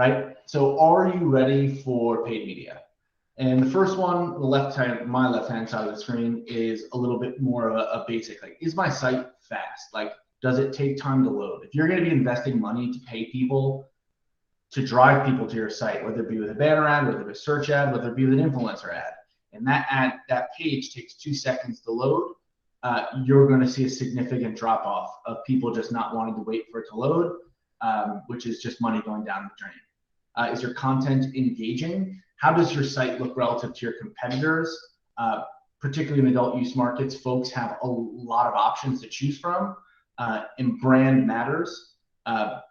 right? So are you ready for paid media? And the first one, my left-hand side of the screen, is a little bit more of a basic, like, is my site fast? Like, does it take time to load? If you're going to be investing money to pay people, to drive people to your site, whether it be with a banner ad, whether it be a search ad, whether it be with an influencer ad, and that page takes 2 seconds to load, you're going to see a significant drop off of people just not wanting to wait for it to load, which is just money going down the drain. Is your content engaging? How does your site look relative to your competitors? Particularly in adult use markets, folks have a lot of options to choose from, and brand matters.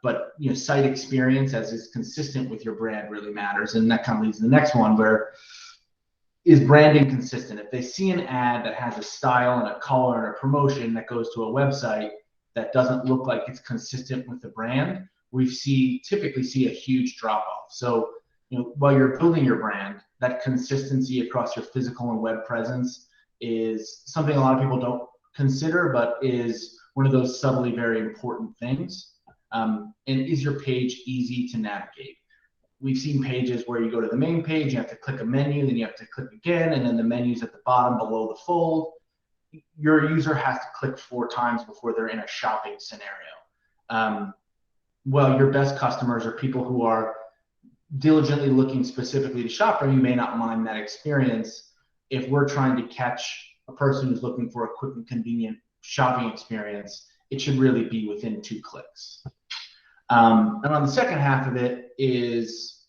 But site experience as is consistent with your brand really matters, and that kind of leads to the next one, where is branding consistent? If they see an ad that has a style and a color and a promotion that goes to a website that doesn't look like it's consistent with the brand, we typically see a huge drop off. So while you're building your brand, that consistency across your physical and web presence is something a lot of people don't consider, but is one of those subtly very important things. And is your page easy to navigate? We've seen pages where you go to the main page, you have to click a menu, then you have to click again, and then the menu's at the bottom below the fold. Your user has to click 4 times before they're in a shopping scenario. Well, your best customers are people who are diligently looking specifically to shop from you, may not mind that experience. If we're trying to catch a person who's looking for a quick and convenient shopping experience, it should really be within 2 clicks. And on the second half of it is,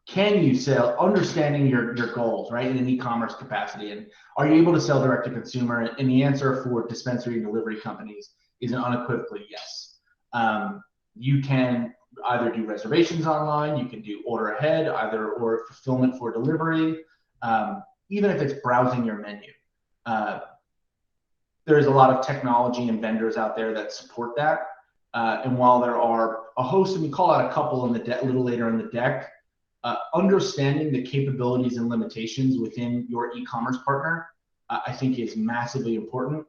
can you sell, understanding your goals, right, in an e-commerce capacity, and are you able to sell direct to consumer? And the answer for dispensary and delivery companies is an unequivocally yes. You can either do reservations online, you can do order ahead, or fulfillment for delivery, even if it's browsing your menu. There's a lot of technology and vendors out there that support that. And while there are a host, and we call out a couple in the a little later in the deck, understanding the capabilities and limitations within your e-commerce partner, I think is massively important.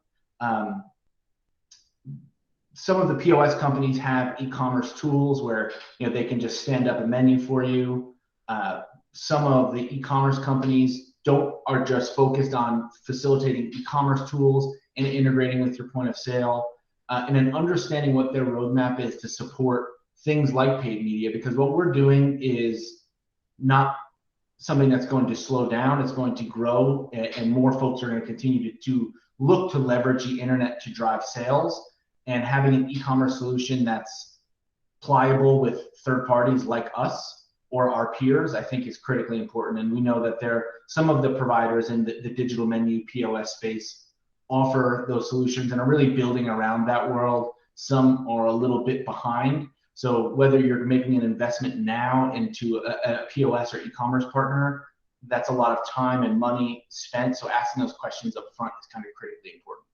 Some of the POS companies have e-commerce tools where they can just stand up a menu for you. Some of the e-commerce companies are just focused on facilitating e-commerce tools and integrating with your point of sale, and then understanding what their roadmap is to support things like paid media, because what we're doing is not something that's going to slow down. It's going to grow, and more folks are going to continue to look to leverage the internet to drive sales. And having an e-commerce solution that's pliable with third parties like us or our peers, I think, is critically important. And we know that some of the providers in the digital menu POS space offer those solutions and are really building around that world. Some are a little bit behind. So whether you're making an investment now into a POS or e-commerce partner, that's a lot of time and money spent. So asking those questions up front is kind of critically important.